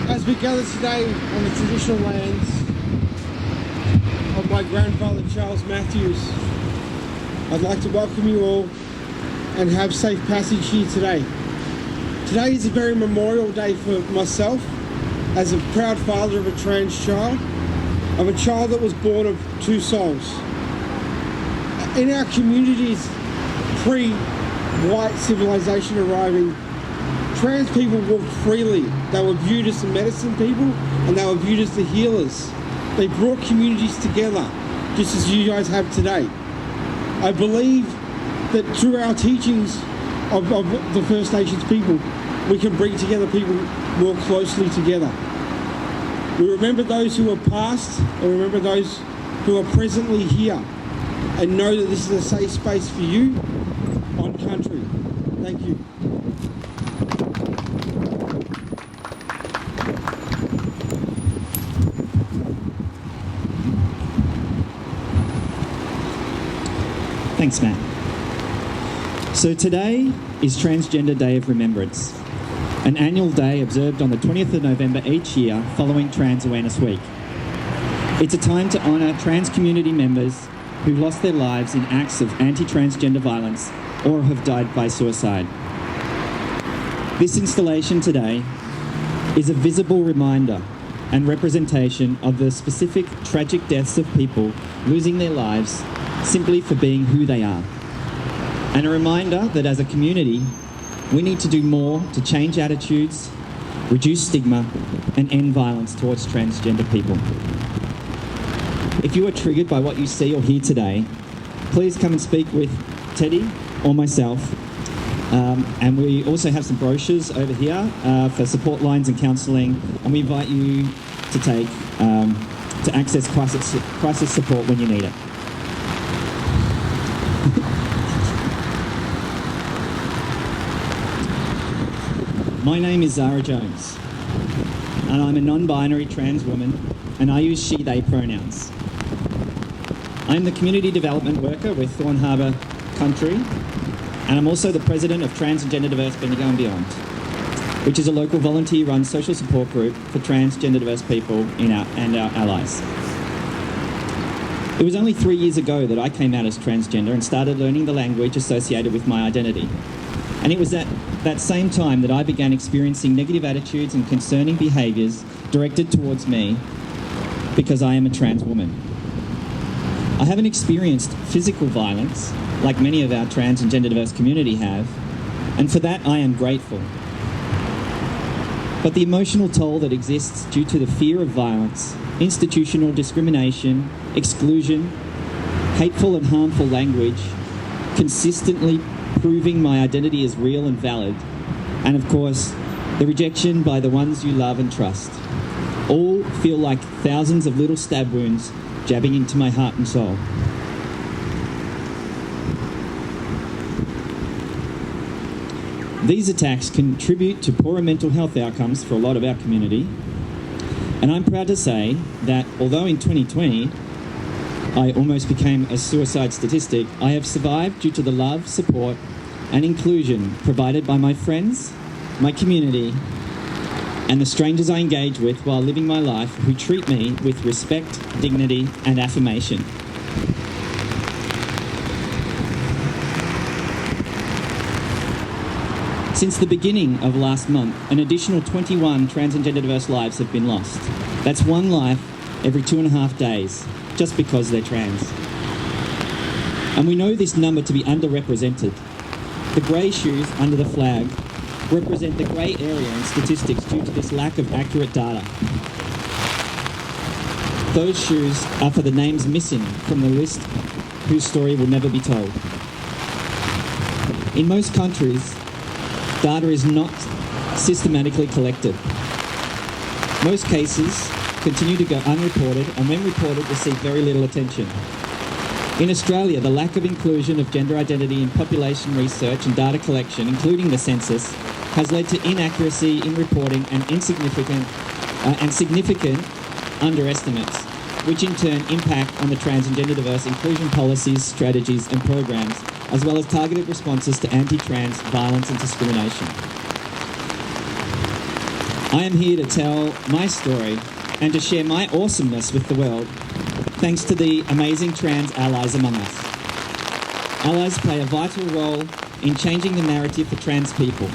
As we gather today on the traditional lands of my grandfather Charles Matthews, I'd like to welcome you all and have safe passage here today. Today is a very memorial day for myself as a proud father of a trans child, of a child that was born of two souls. In our communities pre-white civilization arriving, trans people walked freely. They were viewed as the medicine people and they were viewed as the healers. They brought communities together, just as you guys have today. I believe that through our teachings of the First Nations people, we can bring together people more closely together. We remember those who are past and remember those who are presently here, and know that this is a safe space for you on country. Thank you. Thanks, Matt. So today is Transgender Day of Remembrance, an annual day observed on the 20th of November each year following Trans Awareness Week. It's a time to honour trans community members who lost their lives in acts of anti-transgender violence or have died by suicide. This installation today is a visible reminder and representation of the specific tragic deaths of people losing their lives simply for being who they are. And a reminder that as a community, we need to do more to change attitudes, reduce stigma, and end violence towards transgender people. If you are triggered by what you see or hear today, please come and speak with Teddy or myself. And we also have some brochures over here for support lines and counselling, and we invite you to take to access crisis support when you need it. My name is Zara Jones, and I'm a non-binary trans woman, and I use she, they pronouns. I'm the Community Development Worker with Thorne Harbour Country, and I'm also the President of Trans and Gender Diverse Bendigo and Beyond, which is a local volunteer-run social support group for trans, gender diverse people and our allies. It was only 3 years ago that I came out as transgender and started learning the language associated with my identity. And it was at that same time that I began experiencing negative attitudes and concerning behaviours directed towards me because I am a trans woman. I haven't experienced physical violence like many of our trans and gender diverse community have, and for that I am grateful. But the emotional toll that exists due to the fear of violence, institutional discrimination, exclusion, hateful and harmful language, consistently proving my identity is real and valid, and of course, the rejection by the ones you love and trust, all feel like thousands of little stab wounds jabbing into my heart and soul. These attacks contribute to poorer mental health outcomes for a lot of our community, and I'm proud to say that although in 2020 I almost became a suicide statistic, I have survived due to the love, support and inclusion provided by my friends, my community and the strangers I engage with while living my life who treat me with respect, dignity and affirmation. Since the beginning of last month, an additional 21 trans and gender diverse lives have been lost. That's one life every 2.5 days, just because they're trans. And we know this number to be underrepresented. The grey shoes under the flag represent the grey area in statistics due to this lack of accurate data. Those shoes are for the names missing from the list whose story will never be told. In most countries, data is not systematically collected. Most cases continue to go unreported and when reported receive very little attention. In Australia, the lack of inclusion of gender identity in population research and data collection, including the census, has led to inaccuracy in reporting and significant underestimates, which in turn impact on the trans and gender diverse inclusion policies, strategies and programs, as well as targeted responses to anti-trans violence and discrimination. I am here to tell my story and to share my awesomeness with the world, thanks to the amazing trans allies among us. Allies play a vital role in changing the narrative for trans people.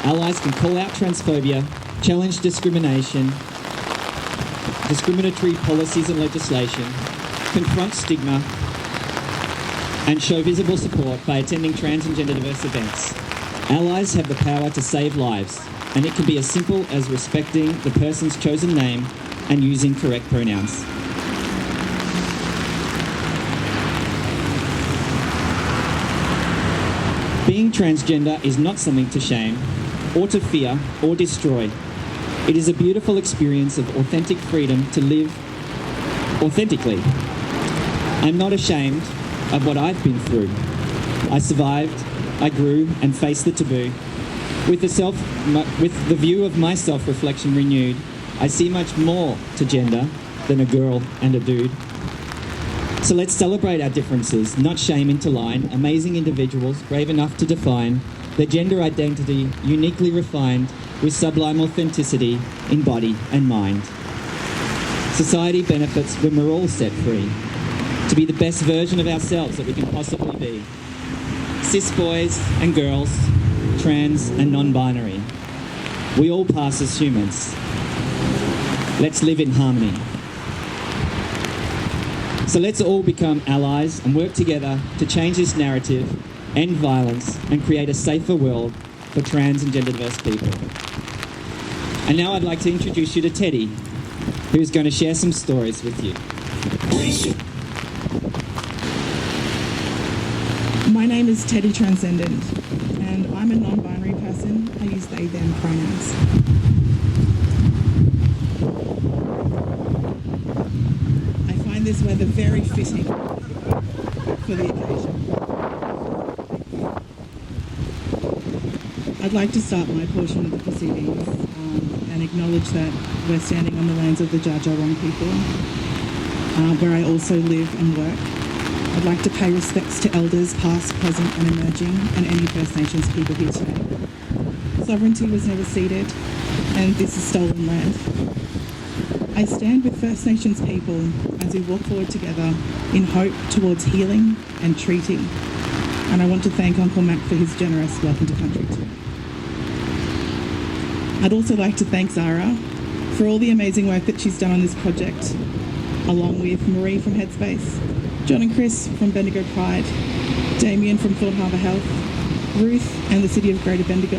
Allies can call out transphobia, challenge discrimination, discriminatory policies and legislation, confront stigma, and show visible support by attending trans and gender diverse events. Allies have the power to save lives, and it can be as simple as respecting the person's chosen name and using correct pronouns. Being transgender is not something to shame, or to fear, or destroy. It is a beautiful experience of authentic freedom to live authentically. I'm not ashamed of what I've been through. I survived, I grew, and faced the taboo. With the view of my self-reflection renewed, I see much more to gender than a girl and a dude. So let's celebrate our differences, not shame into line, amazing individuals brave enough to define their gender identity uniquely refined with sublime authenticity in body and mind. Society benefits when we're all set free to be the best version of ourselves that we can possibly be. Cis boys and girls, trans and non-binary. We all pass as humans. Let's live in harmony. So let's all become allies and work together to change this narrative, end violence, and create a safer world for trans and gender diverse people. And now I'd like to introduce you to Teddy, who's going to share some stories with you. My name is Teddy Transcendant, and I'm a non-binary person. I use they, them pronouns. I find this weather very fitting for the occasion. I'd like to start my portion of the proceedings and acknowledge that we're standing on the lands of the Dja Dja Wurrung people, where I also live and work. I'd like to pay respects to elders past, present and emerging, and any First Nations people here today. Sovereignty was never ceded, and this is stolen land. I stand with First Nations people as we walk forward together in hope towards healing and treating. And I want to thank Uncle Mac for his generous welcome to country too. I'd also like to thank Zara for all the amazing work that she's done on this project, along with Marie from Headspace, John and Chris from Bendigo Pride, Damien from Thorne Harbour Health, Ruth and the City of Greater Bendigo,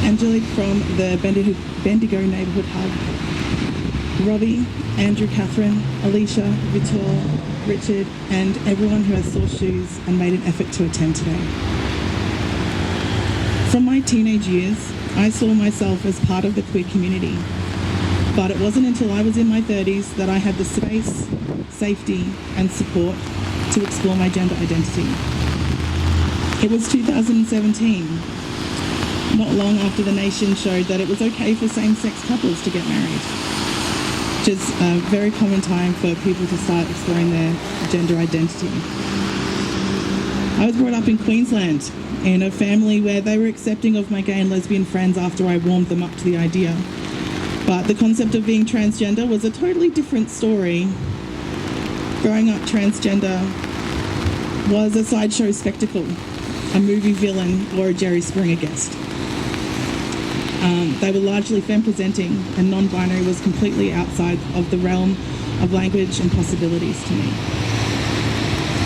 Angelique from the Bendigo Neighbourhood Hub, Robbie, Andrew, Catherine, Alicia, Vitor, Richard, and everyone who has sore shoes and made an effort to attend today. From my teenage years, I saw myself as part of the queer community, but it wasn't until I was in my 30s that I had the space, safety and support to explore my gender identity. It was 2017, not long after the nation showed that it was okay for same-sex couples to get married, which is a very common time for people to start exploring their gender identity. I was brought up in Queensland in a family where they were accepting of my gay and lesbian friends after I warmed them up to the idea. But the concept of being transgender was a totally different story. Growing up transgender was a sideshow spectacle, a movie villain or a Jerry Springer guest. They were largely femme-presenting, and non-binary was completely outside of the realm of language and possibilities to me.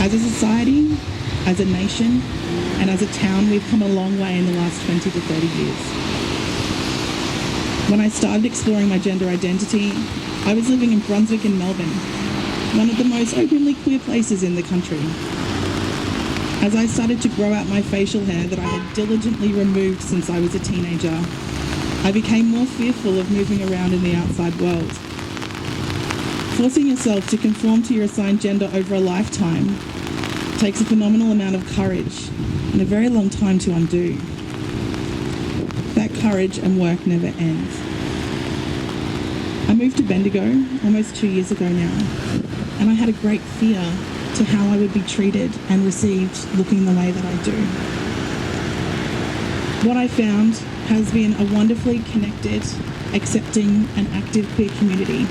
As a society, as a nation, and as a town, we've come a long way in the last 20 to 30 years. When I started exploring my gender identity, I was living in Brunswick in Melbourne, one of the most openly queer places in the country. As I started to grow out my facial hair that I had diligently removed since I was a teenager, I became more fearful of moving around in the outside world. Forcing yourself to conform to your assigned gender over a lifetime takes a phenomenal amount of courage and a very long time to undo. That courage and work never ends. I moved to Bendigo almost 2 years ago now, and I had a great fear to how I would be treated and received looking the way that I do. What I found has been a wonderfully connected accepting and active queer community,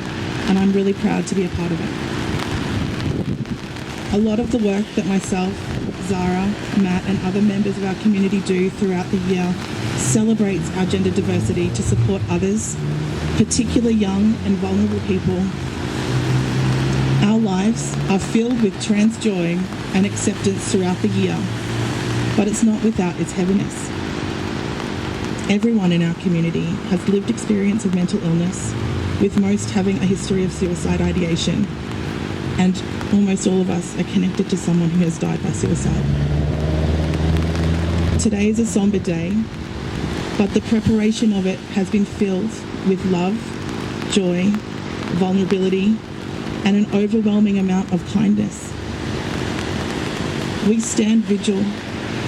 and I'm really proud to be a part of it. A lot of the work that myself, Zara, Matt and other members of our community do throughout the year celebrates our gender diversity to support others, particularly young and vulnerable people. Our lives are filled with trans joy and acceptance throughout the year, but it's not without its heaviness. Everyone in our community has lived experience of mental illness, with most having a history of suicide ideation, and almost all of us are connected to someone who has died by suicide. Today is a somber day, but the preparation of it has been filled with love, joy, vulnerability, and an overwhelming amount of kindness. We stand vigil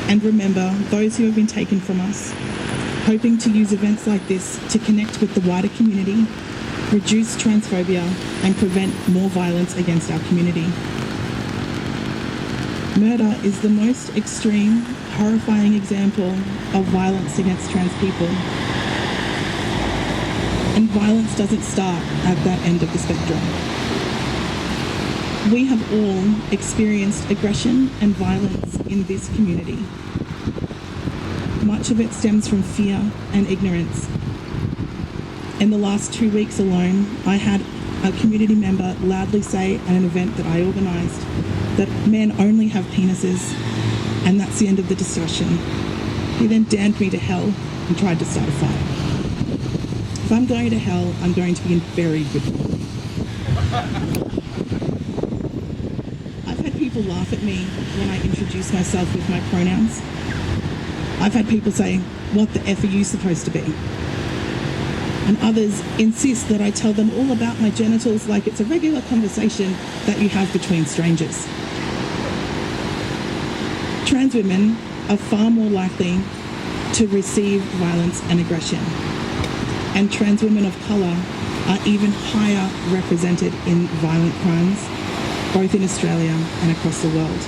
and remember those who have been taken from us, hoping to use events like this to connect with the wider community, reduce transphobia, and prevent more violence against our community. Murder is the most extreme, horrifying example of violence against trans people. And violence doesn't start at that end of the spectrum. We have all experienced aggression and violence in this community. Much of it stems from fear and ignorance. In the last 2 weeks alone, I had a community member loudly say at an event that I organised that men only have penises, and that's the end of the discussion. He then damned me to hell and tried to start a fight. If I'm going to hell, I'm going to be in very good company. I've had people laugh at me when I introduce myself with my pronouns. I've had people say, "What the F are you supposed to be?" And others insist that I tell them all about my genitals like it's a regular conversation that you have between strangers. Trans women are far more likely to receive violence and aggression. And trans women of colour are even higher represented in violent crimes, both in Australia and across the world.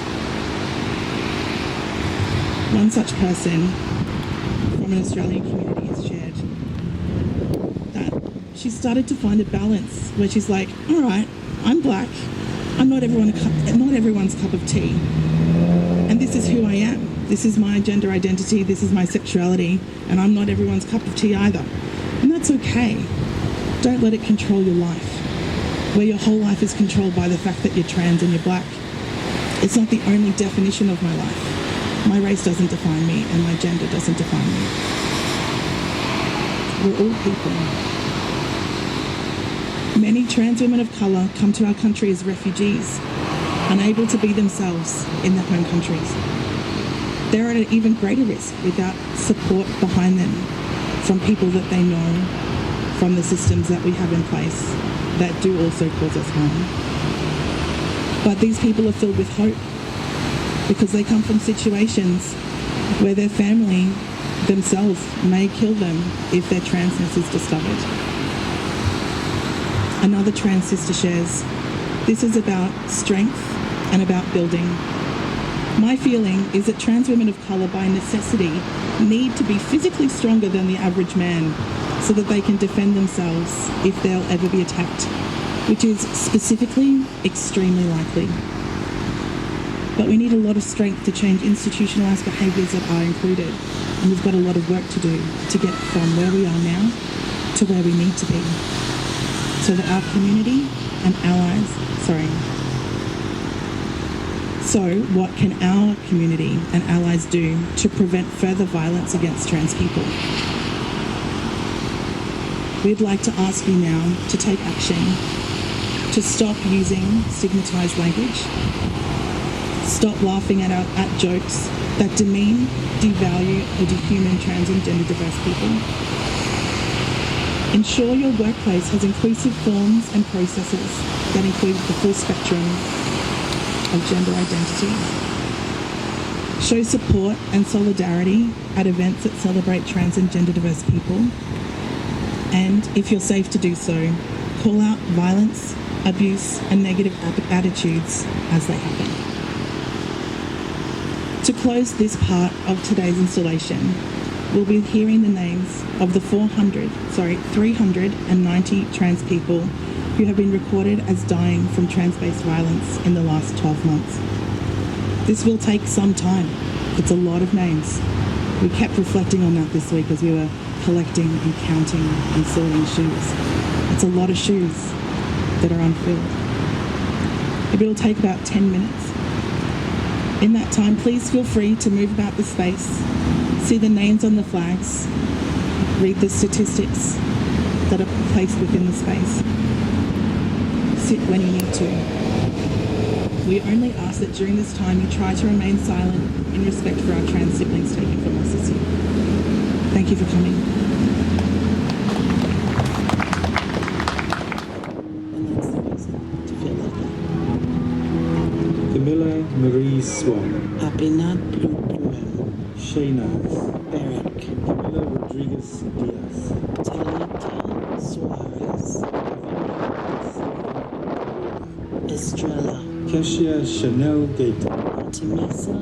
One such person from an Australian community has shared that she started to find a balance where she's like, all right, I'm black, I'm not everyone's cup of tea, and this is who I am. This is my gender identity, this is my sexuality, and I'm not everyone's cup of tea either. And that's okay. Don't let it control your life, where your whole life is controlled by the fact that you're trans and you're black. It's not the only definition of my life. My race doesn't define me, and my gender doesn't define me. We're all people. Many trans women of colour come to our country as refugees, unable to be themselves in their home countries. They're at an even greater risk without support behind them from people that they know, from the systems that we have in place that do also cause us harm. But these people are filled with hope because they come from situations where their family themselves may kill them if their transness is discovered. Another trans sister shares, "This is about strength and about building. My feeling is that trans women of colour by necessity need to be physically stronger than the average man so that they can defend themselves if they'll ever be attacked, which is specifically extremely likely. But we need a lot of strength to change institutionalised behaviours that are included, and we've got a lot of work to do to get from where we are now to where we need to be, so that our community and allies, So what can our community and allies do to prevent further violence against trans people? We'd like to ask you now to take action, to stop using stigmatised language, stop laughing at jokes that demean, devalue or dehuman trans and gender diverse people. Ensure your workplace has inclusive forms and processes that include the full spectrum of gender identity. Show support and solidarity at events that celebrate trans and gender diverse people. And if you're safe to do so, call out violence, abuse and negative attitudes as they happen. To close this part of today's installation, we'll be hearing the names of the 390 trans people who have been recorded as dying from trans-based violence in the last 12 months. This will take some time. It's a lot of names. We kept reflecting on that this week as we were collecting and counting and sorting shoes. It's a lot of shoes that are unfilled. It'll take about 10 minutes. In that time, please feel free to move about the space, see the names on the flags, read the statistics that are placed within the space. Sit when you need to. We only ask that during this time you try to remain silent in respect for our trans siblings taken from us this year. Thank you for coming. And that's the reason to feel like that. Camilla Marie Swan. Abinat Blue Bluem. Shayna. Beric. Camilla Rodriguez Diaz. Talita Suarez. Estrella. Kesha Chanel Gator. Artemisa.